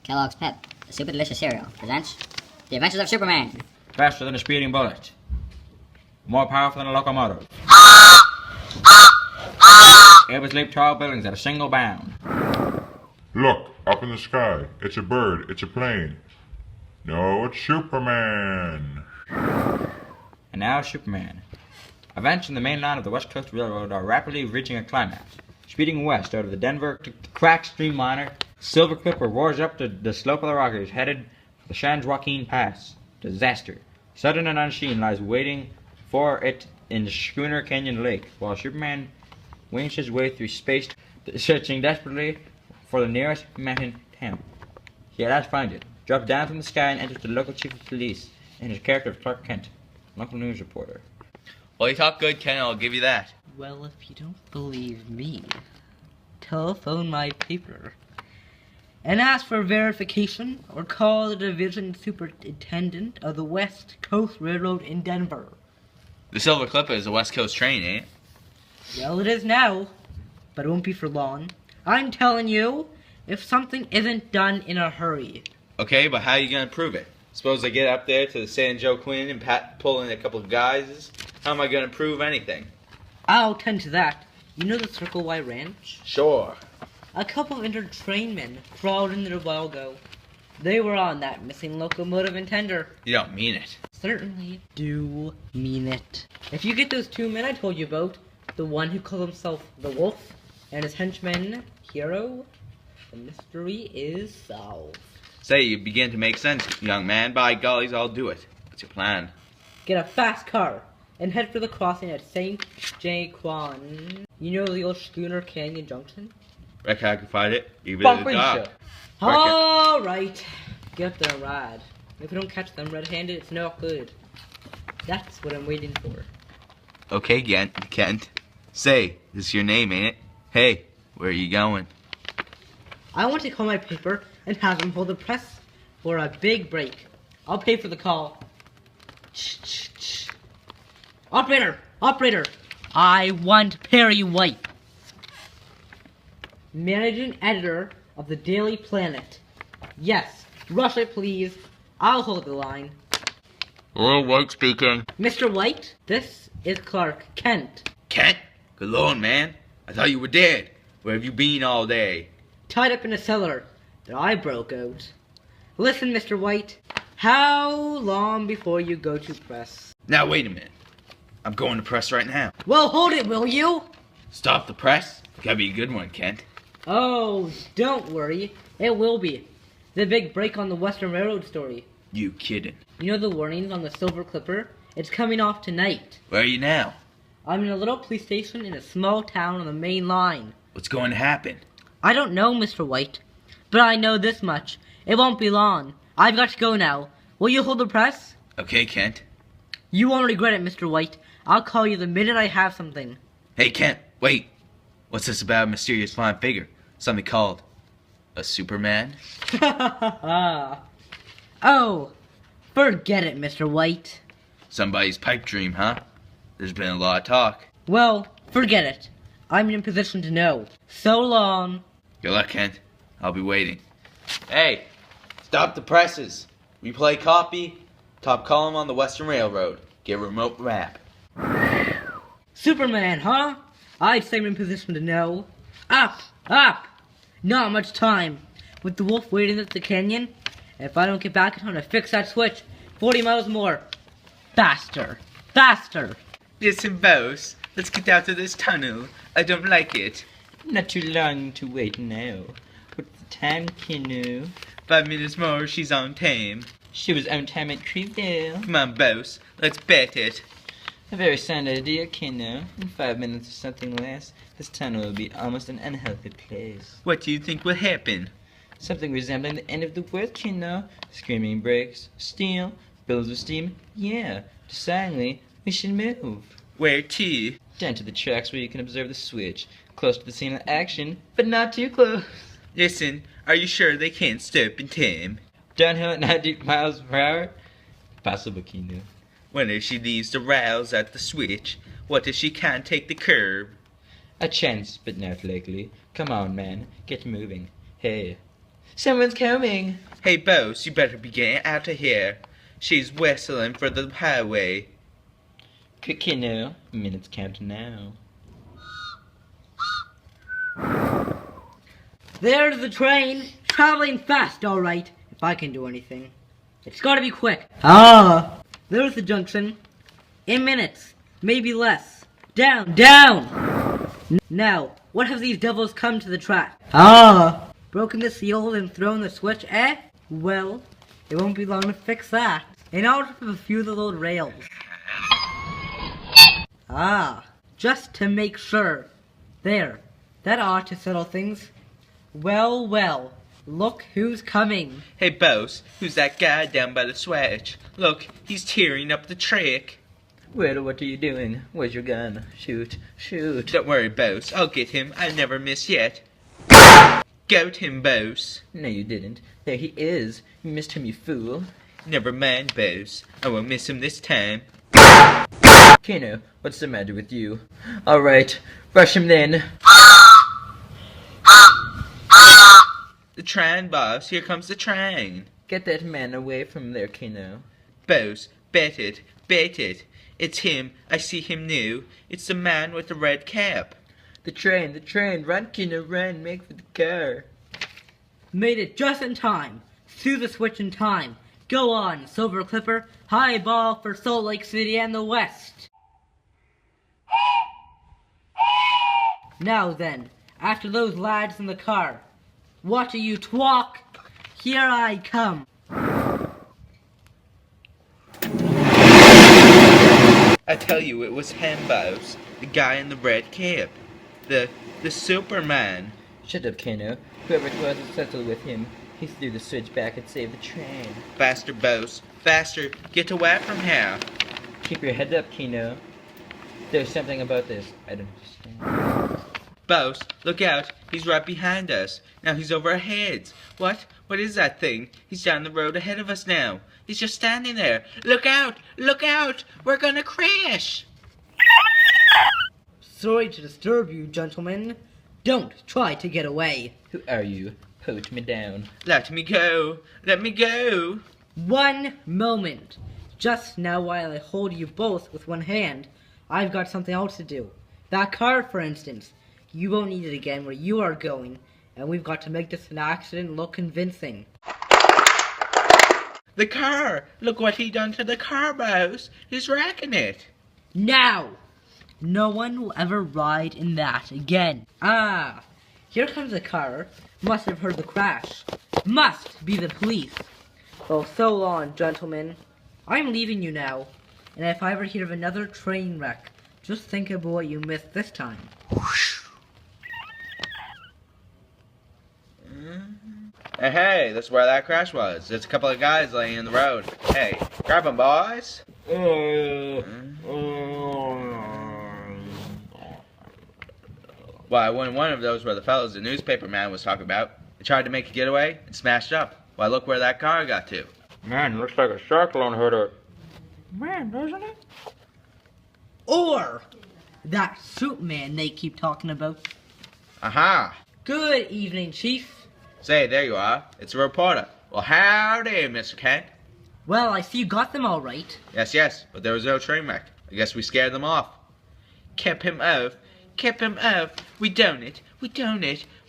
Kellogg's Pep, the super delicious cereal, presents The Adventures of Superman. Faster than a speeding bullet. More powerful than a locomotive. Able to leap tall buildings at a single bound. Look, up in the sky. It's a bird. It's a plane. No, it's Superman. And now Superman. Events in the main line of the West Coast Railroad are rapidly reaching a climax. Speeding west out of the Denver to the crack streamliner, Silver Clipper roars up the slope of the Rockies, headed for the San Joaquin Pass. Disaster. Sudden and unseen lies waiting for it in Schooner Canyon Lake, while Superman wings his way through space, searching desperately for the nearest mountain town. He at last finds it, drops down from the sky and enters the local chief of police in his character of Clark Kent, local news reporter. Well, you talk good, Ken, I'll give you that. Well, if you don't believe me, telephone my paper and ask for verification or call the division superintendent of the West Coast Railroad in Denver. The Silver Clipper is a West Coast train, ain't it? Well, it is now, but it won't be for long. I'm telling you, if something isn't done in a hurry. Okay, but how are you gonna prove it? Suppose I get up there to the San Joaquin and pull in a couple of guys. How am I gonna prove anything? I'll tend to that. You know the Circle Y Ranch? Sure. A couple of injured trainmen crawled in there a while ago. They were on that missing locomotive and tender. You don't mean it. Certainly do mean it. If you get those two men I told you about, the one who called himself the Wolf and his henchman Hero, the mystery is solved. Say, you begin to make sense, young man. By gollies, I'll do it. What's your plan? Get a fast car and head for the crossing at St. Jaquan. You know the old Schooner Canyon Junction? Reckon I can find it. Even in the dark. Alright, get up there and ride. If we don't catch them red-handed, it's no good. That's what I'm waiting for. Okay, Kent. Say, this is your name, ain't it? Hey, where are you going? I want to call my paper and have them hold the press for a big break. I'll pay for the call. Operator! I want Perry White, managing editor of the Daily Planet. Yes, rush it please. I'll hold the line. Hello, White speaking. Mr. White, this is Clark Kent. Kent? Good Lord, man. I thought you were dead. Where have you been all day? Tied up in a cellar that I broke out. Listen, Mr. White, how long before you go to press? Now, wait a minute. I'm going to press right now. Well, hold it, will you? Stop the press? Gotta be a good one, Kent. Oh, don't worry. It will be. The big break on the Western Railroad story. You kidding. You know the warnings on the Silver Clipper? It's coming off tonight. Where are you now? I'm in a little police station in a small town on the main line. What's going to happen? I don't know, Mr. White. But I know this much. It won't be long. I've got to go now. Will you hold the press? Okay, Kent. You won't regret it, Mr. White. I'll call you the minute I have something. Hey, Kent, wait. What's this about a mysterious flying figure? Something called a Superman? Oh, forget it, Mr. White. Somebody's pipe dream, huh? There's been a lot of talk. Well, forget it. I'm in a position to know. So long. Good luck, Kent. I'll be waiting. Hey, stop the presses. Replay copy. Top column on the Western Railroad. Get a remote map. Superman, huh? I'd say I'm in position to know. Up! Not much time. With the wolf waiting at the canyon, if I don't get back in time to fix that switch, 40 miles more. Faster! Listen, boss. Let's get out of this tunnel. I don't like it. Not too long to wait now. What's the time, Kenu? 5 minutes more, she's on time. She was on time at Treeville. Come on, boss. Let's bet it. A very sound idea, Kenu. In 5 minutes or something less, this tunnel will be almost an unhealthy place. What do you think will happen? Something resembling the end of the world, Kenu. Screaming brakes, steel, billows of steam. Yeah, decidedly, we should move. Where to? Down to the tracks where you can observe the switch. Close to the scene of action, but not too close. Listen, are you sure they can't stop in time? Downhill at 90 miles per hour? Possible, Kenu. What if she leaves the rails at the switch? What if she can't take the curb? A chance, but not likely. Come on, man. Get moving. Hey, Someone's coming. Hey, boss, you better be getting out of here. She's whistling for the highway. Kino, minutes counting now. There's the train, traveling fast, alright, if I can do anything. It's gotta be quick. Ah! There's the junction. In minutes, maybe less. Down, down! Now, what have these devils come to the track? Ah! Broken the seals and thrown the switch, eh? Well, it won't be long to fix that. In order to review the load rails. Ah, just to make sure. There, that ought to settle things. Well, well, look who's coming. Hey, boss, who's that guy down by the switch? Look, he's tearing up the track. Well, what are you doing? Where's your gun? Shoot, shoot. Don't worry, boss, I'll get him. I never miss yet. Got him, boss. No, you didn't. There he is. You missed him, you fool. Never mind, boss. I won't miss him this time. Kino, what's the matter with you? Alright, rush him then. The train, boss. Here comes the train. Get that man away from there, Kino. Boss, bet it, bet it. It's him. I see him new. It's the man with the red cap. The train, run, Kino, run, make for the car. Made it just in time. Threw the switch in time. Go on, Silver Clipper. High ball for Salt Lake City and the West. Now then, after those lads in the car, what do you twalk? Here I come. I tell you, it was him, boss. The guy in the red cap. The Superman. Shut up, Kano. Whoever it was, settled with him. He threw the switch back and saved the train. Faster, boss. Faster. Get away from here. Keep your head up, Kino. There's something about this I don't understand. Boss, look out. He's right behind us. Now he's over our heads. What? What is that thing? He's down the road ahead of us now. He's just standing there. Look out! Look out! We're gonna crash! Sorry to disturb you, gentlemen. Don't try to get away. Who are you? Put me down. Let me go. Let me go. 1 moment. Just now, while I hold you both with one hand, I've got something else to do. That car, for instance. You won't need it again where you are going, and we've got to make this an accident look convincing. The car! Look what he done to the car, boss. He's wrecking it. Now! No one will ever ride in that again. Ah! Here comes the car. Must have heard the crash. Must be the police. Well, so long, gentlemen. I'm leaving you now. And if I ever hear of another train wreck, just think about what you missed this time. Hey, that's where that crash was. There's a couple of guys laying in the road. Hey, grab them, boys. Why, one of those were the fellows the newspaper man was talking about. They tried to make a getaway and smashed up. Why, look where that car got to. Man, looks like a cyclone hit it. Man, doesn't it? Or that suit man they keep talking about. Aha! Good evening, Chief. Say, there you are. It's a reporter. Well, howdy, Mr. Kent. Well, I see you got them all right. Yes, but there was no train wreck. I guess we scared them off. Kept him off. Kept him off. We done it.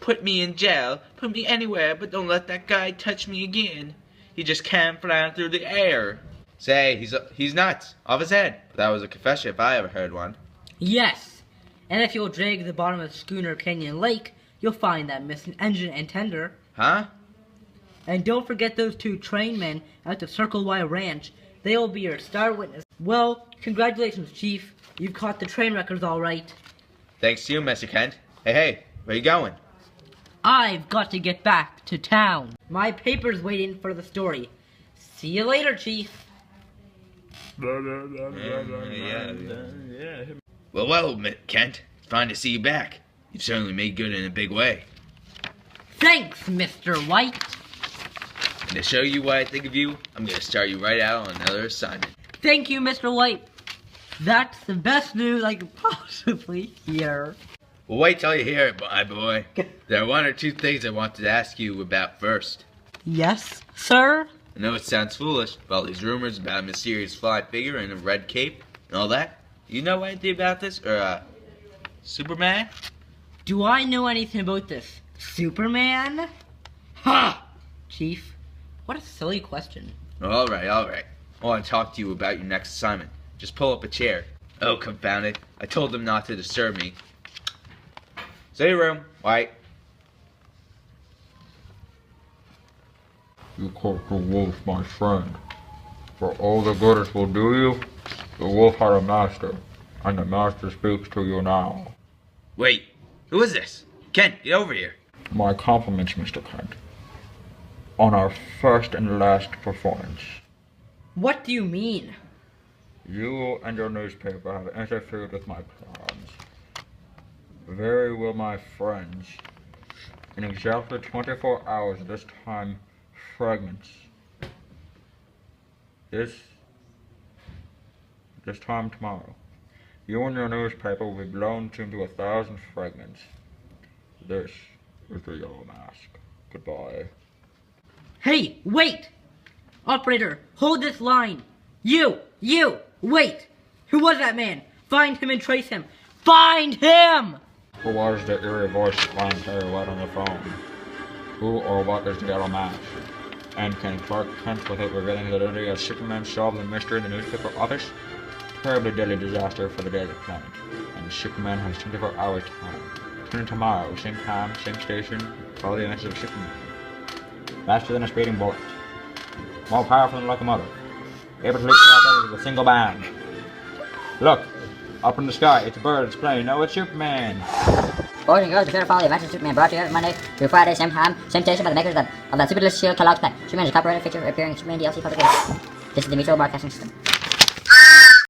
Put me in jail. Put me anywhere, but don't let that guy touch me again. He just came flying through the air. Say, he's nuts. Off his head. But that was a confession if I ever heard one. Yes. And if you'll drag the bottom of Schooner Canyon Lake, you'll find that missing engine and tender. Huh? And don't forget those 2 train men at the Circle Y Ranch. They will be your star witness. Well, congratulations, Chief. You've caught the train wreckers all right. Thanks to you, Mr. Kent. Hey, where you going? I've got to get back to town. My paper's waiting for the story. See you later, Chief. Well, Kent. Fine to see you back. You've certainly made good in a big way. Thanks, Mr. White. And to show you what I think of you, I'm going to start you right out on another assignment. Thank you, Mr. White. That's the best news I could possibly hear. Well, wait till you hear it, my boy. There are one or two things I wanted to ask you about first. Yes, sir? I know it sounds foolish, but all these rumors about a mysterious fly figure in a red cape and all that. You know anything about this? Or, Superman? Do I know anything about this? Superman? Ha! Chief, what a silly question. Alright. I want to talk to you about your next assignment. Just pull up a chair. Oh, confound it. I told them not to disturb me. Stay room, White. You caught the wolf, my friend. For all the good it will do you, the wolf had a master, and the master speaks to you now. Wait, who is this? Kent, get over here. My compliments, Mr. Kent, on our first and last performance. What do you mean? You and your newspaper have interfered with my plans. Very well, my friends. In exactly 24 hours this time, fragments. This time tomorrow, you and your newspaper will be blown into 1,000 fragments. This is the Yellow Mask. Goodbye. Hey, wait! Operator, hold this line. You, wait! Who was that man? Find him and trace him. Find him! Who was the eerie voice flying Harry on the phone? Who or what is the Yellow Mask? And can Clark Kent, without revealing the identity of Superman, solve the mystery in the newspaper office? Terribly deadly disaster for the deadly planet. And Superman has 24 hours time. Tune in tomorrow, same time, same station, for all the adventures of Superman. Faster than a speeding bullet. More powerful than a locomotive. Able to leap others with a single bound. Look! Up in the sky, it's a bird, it's plane. No, it's Superman! Boys and girls, be sure to follow the Adventures of Superman, brought to you every Monday through Friday, same time, same station, by the makers of that Super Delicious Shield Kellogg's Pet. Superman is a copyrighted feature appearing in Superman DLC publication. This is the Mutual Broadcasting System.